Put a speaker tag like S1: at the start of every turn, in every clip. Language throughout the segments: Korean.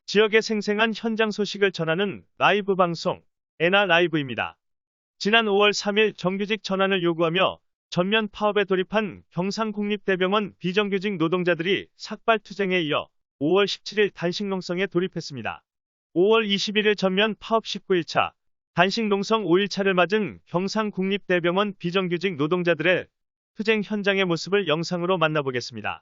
S1: 지역의 생생한 현장 소식을 전하는 라이브 방송, 에나라이브입니다. 지난 5월 3일 정규직 전환을 요구하며 전면 파업에 돌입한 경상국립대병원 비정규직 노동자들이 삭발투쟁에 이어 5월 17일 단식농성에 돌입했습니다. 5월 21일 전면 파업 19일차, 단식농성 5일차를 맞은 경상국립대병원 비정규직 노동자들의 투쟁 현장의 모습을 영상으로 만나보겠습니다.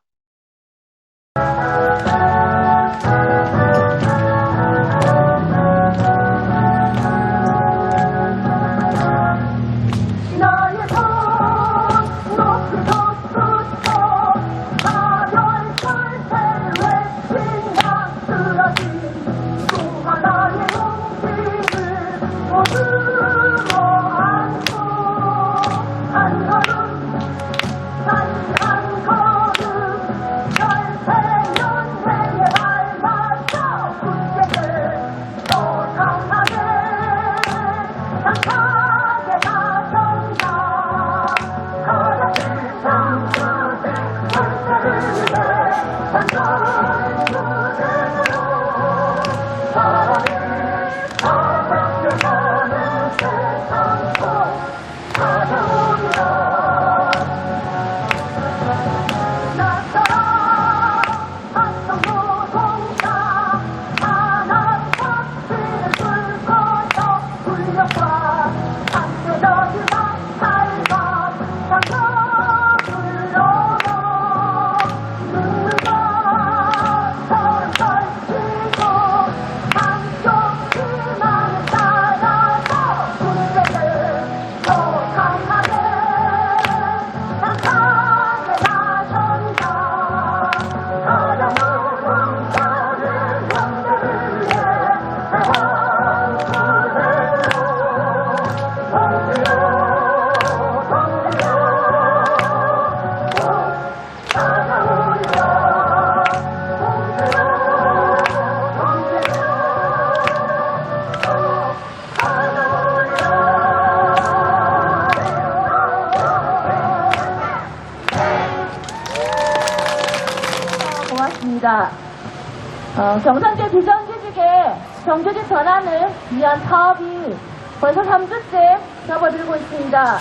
S2: 경상대 비정규직의 정규직 전환을 위한 파업이 벌써 3주째 접어들고 있습니다.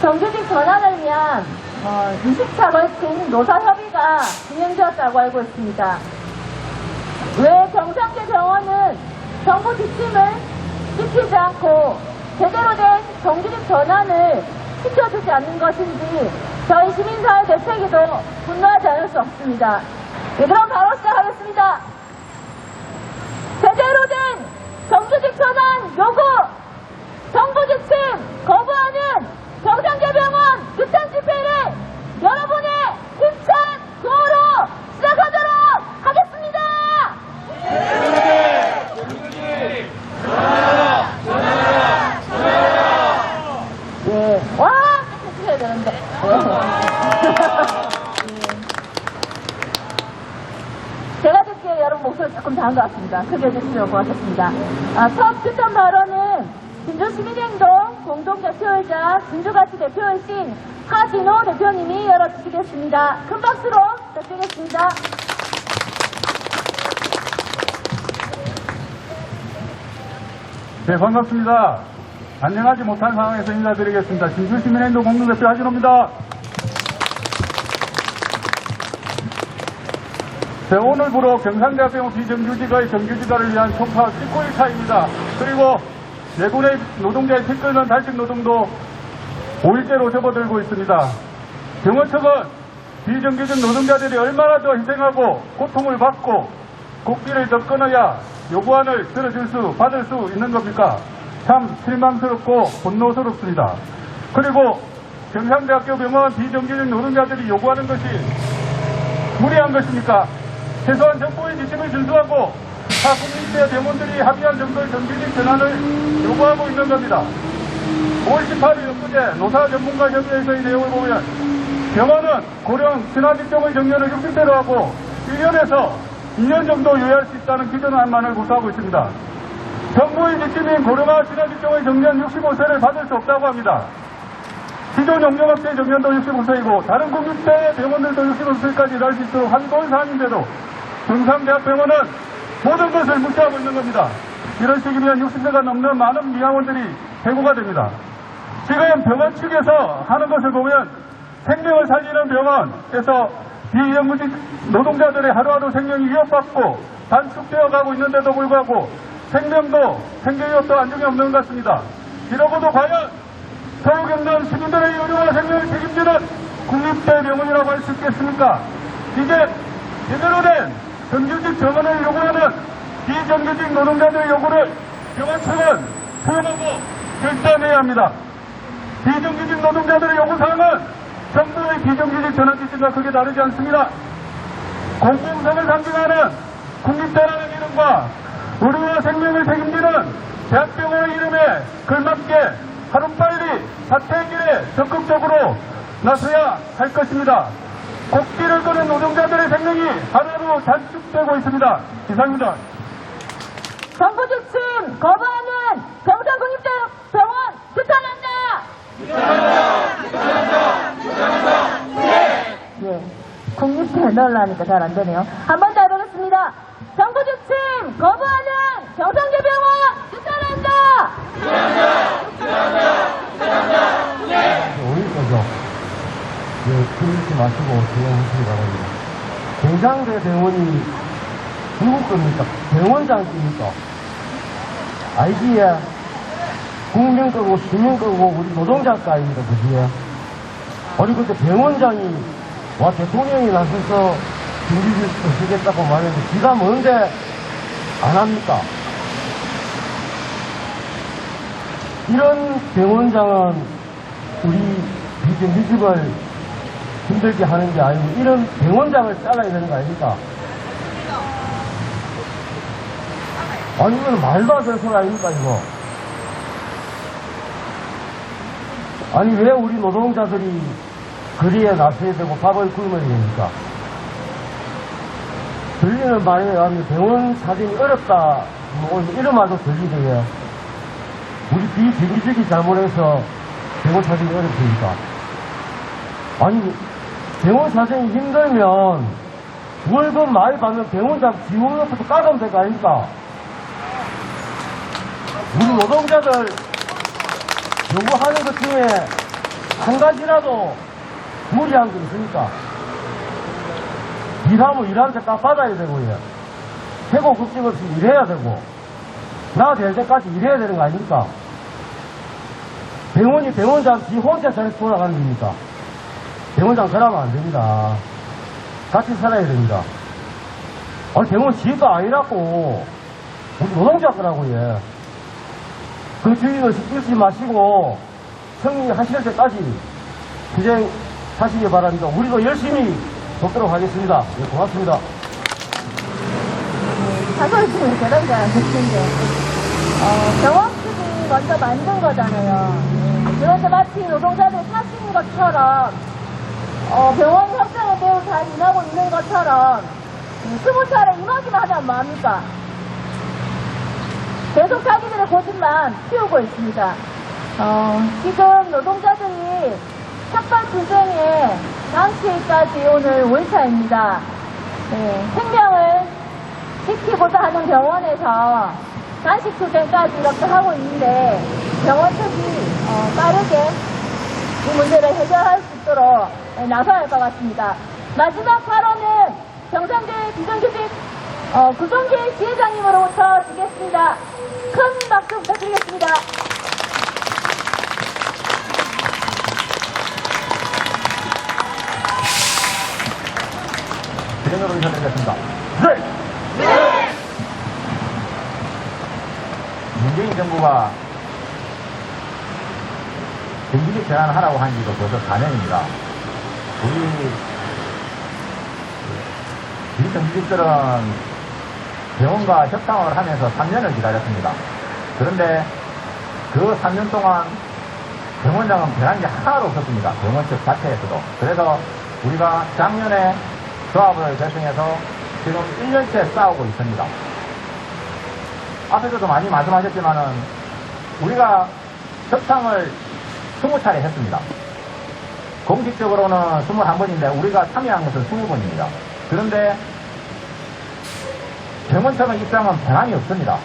S2: 정규직 전환을 위한 20차 걸친 노사협의가 진행되었다고 알고 있습니다. 왜 경상대 병원은 정부 지침을 지키지 않고 제대로 된 정규직 전환을 시켜주지 않는 것인지 저희 시민사회 대책위도 분노하지 않을 수 없습니다. 그럼 바로 시작하겠습니다. 제대로 된 정규직 전환 요구, 정부 지침 거부하는 경상대병원 규탄 집회를 여러분의 힘찬 구호로 시작하도록 하겠습니다.
S3: 정규직 전환, 전환, 전환.
S2: 네, 와, 해주셔야 되는데. 제가 듣기에 여러분 목소리 조금 작은 것 같습니다. 크게 해주시려고 하겠습니다. 첫 규탄 발언은 진주시민행동 공동대표이자 진주가치 대표이신 하진호 대표님이 열어주시겠습니다. 큰 박수로 부탁드리겠습니다.
S3: 네, 반갑습니다. 안녕하지 못한 상황에서 인사드리겠습니다. 진주시민행동 공동대표 하진호입니다. 네, 오늘부로 경상대학병원 비정규직의 정규직화를 위한 총파업 19일차입니다. 그리고 내군의 노동자의 피 끓는 단식 노동도 5일째로 접어들고 있습니다. 병원 측은 비정규직 노동자들이 얼마나 더 희생하고 고통을 받고 국기를 더 끊어야 요구안을 받을 수 있는 겁니까? 참 실망스럽고 분노스럽습니다. 그리고 경상대학교 병원 비정규직 노동자들이 요구하는 것이 무리한 것입니까? 최소한 정부의 지침을 준수하고 타 국립대 병원들이 합의한 정도의 정규직 전환을 요구하고 있는 겁니다. 5월 18일 엊그제 노사 전문가 협의회에서의 내용을 보면 병원은 고령 친화직종의 정년을 60대로 하고 1년에서 2년 정도 유예할 수 있다는 기존안만을 고수하고 있습니다. 정부의 지침인 고령화 친화직종의 정년 65세를 받을 수 없다고 합니다. 기존 용역업체 정년도 65세이고 다른 국립대 병원들도 65세까지 일할 수 있도록 한도한 사항인데도 경상대학병원은 모든 것을 무시하고 있는 겁니다. 이런 식이면 60대가 넘는 많은 미화원들이 해고가 됩니다. 지금 병원 측에서 하는 것을 보면 생명을 살리는 병원에서 비정규직 노동자들의 하루하루 생명이 위협받고 단축되어 가고 있는데도 불구하고 생계위협도 안중에 없는 것 같습니다. 이러고도 과연 서울 경남 시민들의 의료와 생명을 책임지는 국립대병원이라고 할 수 있겠습니까? 이제 제대로 된 정규직 정원을 요구하는 비정규직 노동자들의 요구를 병원 측은 수용하고 결단해야 합니다. 비정규직 노동자들의 요구사항은 정부의 비정규직 전환 지침과 크게 다르지 않습니다. 공공성을 상징하는 국립대라는 이름과 의료와 생명을 책임지는 대학병원의 이름에 걸맞게 하루빨리 사퇴 길에 적극적으로 나서야 할 것입니다. 곡기를 거는 노동자들의 생명이 하루하루 단축되고 있습니다. 이상입니다.
S2: 정부 지침 거부하는 경상국립대병원 규탄한다! 예, 국립대 넣으려니까 잘 안 되네요. 한 번 더 해보겠습니다. 정부 지침 거부하는 경상대병원 규탄한다!
S4: 오일 거죠. 예, 그러지 마시고 진행하시기 바랍니다. 경상대 병원이 누구 겁니까? 병원장입니까? 알기에 국민 거고 시민 거고 우리 노동자가입니다, 그지에? 아니, 근데 병원장이 와 대통령이 나서서 정규직 쓰겠다고 말했는데 지가 뭔데 안 합니까? 이런 병원장은 우리 비정규직을 힘들게 하는 게 아니고 이런 병원장을 잘라야 되는 거 아닙니까? 아니 이건 말도 안 되는 소리 아닙니까 이거? 아니 왜 우리 노동자들이 거리에 나서야 되고 밥을 굶어야 됩니까? 들리는 말에 의하면 병원 사정이 어렵다 뭐 이런 말도 들리대요. 우리 비정규직이 잘못해서 병원 사정이 어렵습니까? 아니 병원 사정이 힘들면 월급 많이 받는 병원장 지원료부터 까가면 될 거 아닙니까? 우리 노동자들 요구하는 것 중에 한 가지라도 무리한 게 있습니까? 일하면 일하는 데 딱 받아야 되고요. 해고 급식 없이 일해야 되고 나 될 때까지 일해야 되는 거 아닙니까? 병원이 병원장 지 혼자 잘 돌아가는 겁니까? 병원장 그러면 안 됩니다. 같이 살아야 됩니다. 아니 병원 지가 아니라고 우리 노동자 거라고요. 그 주인을 잊지 마시고 승리하실 때까지 투쟁하시기 바랍니다. 우리도 열심히 돕도록 하겠습니다. 네, 고맙습니다.
S2: 사설팀을 그런가 했는데 병원 측이 먼저 만든 거잖아요. 그런데 마치 노동자들 사신 것처럼 병원 협상에 매우 잘 임하고 있는 것처럼 20차례 임하기만 하면 뭐합니까? 계속 자기들의 고집만 피우고 있습니다. 지금 노동자들이 삭발 투쟁에 당시까지 오늘 5일차입니다. 네, 생명을 지키고자 하는 병원에서 단식 투쟁까지 이렇게 하고 있는데 병원 측이 빠르게 이 문제를 해결할 수 있도록 나서야 할 것 같습니다. 마지막 발언은 경상대 비정규직 구성계 지회장님으로부터 드리겠습니다. 큰 박수 부탁드리겠습니다.
S4: 진행으로 인사드리겠습니다. 문재인 정부가 정규직 제한하라고 한 지도 벌써 4년입니다. 우리 비정규직들은 병원과 협상을 하면서 3년을 기다렸습니다. 그런데 그 3년 동안 병원장은 변한 게 하나도 없었습니다. 병원 측 자체에서도. 그래서 우리가 작년에 조합을 결성해서 지금 1년째 싸우고 있습니다. 앞에서도 많이 말씀하셨지만은 우리가 협상을 20차례 했습니다. 공식적으로는 21번인데 우리가 참여한 것은 20번입니다. 그런데
S5: 병원처럼 입장은 변함이 없습니다.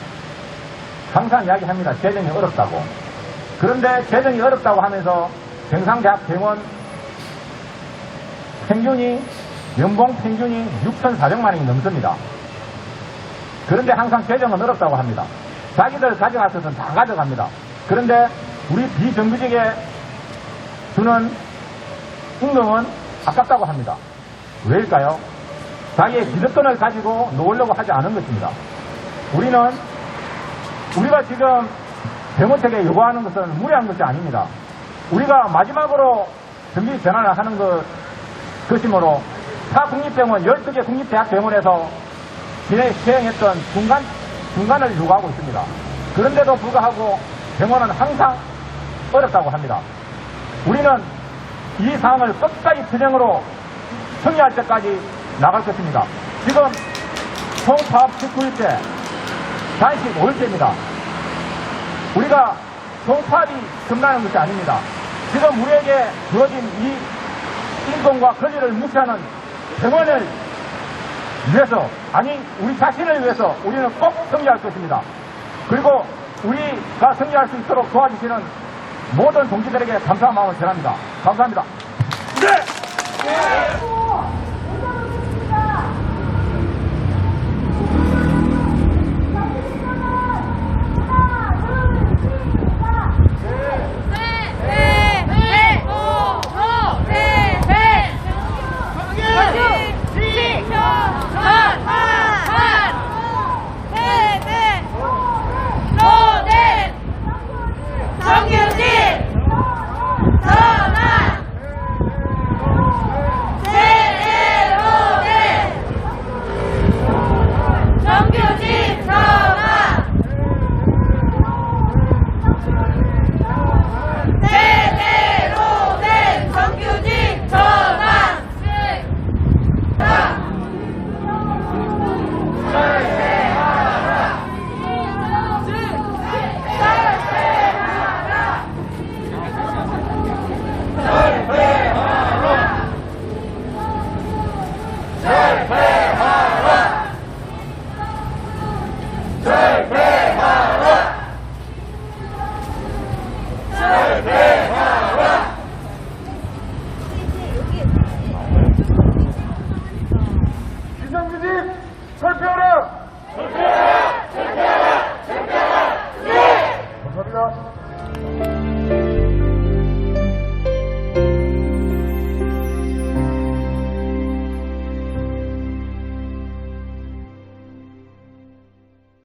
S5: 항상 이야기합니다. 재정이 어렵다고. 그런데 재정이 어렵다고 하면서 경상대학 병원 연봉 평균이 6,400만 원이 넘습니다. 그런데 항상 재정은 어렵다고 합니다. 자기들 가져갈 것은 다 가져갑니다. 그런데 우리 비정규직에 주는 임금은 아깝다고 합니다. 왜일까요? 자기의 기득권을 가지고 놓으려고 하지 않은 것입니다. 우리가 지금 병원책에 요구하는 것은 무리한 것이 아닙니다. 우리가 마지막으로 정규직 전환을 하는 것이므로 타 국립병원 12개 국립대학병원에서 시행했던 중간을 요구하고 있습니다. 그런데도 불구하고 병원은 항상 어렵다고 합니다. 우리는 이 사항을 끝까지 투쟁으로 승리할 때까지 나갈 것입니다. 지금 총파업 19일째, 단식 5일째입니다. 우리가 총파업이 끝나는 것이 아닙니다. 지금 우리에게 주어진 이 인권과 권리를 무시하는 병원을 위해서, 아니 우리 자신을 위해서 우리는 꼭 승리할 것입니다. 그리고 우리가 승리할 수 있도록 도와주시는 모든 동지들에게 감사한 마음을 전합니다. 감사합니다.
S3: 네!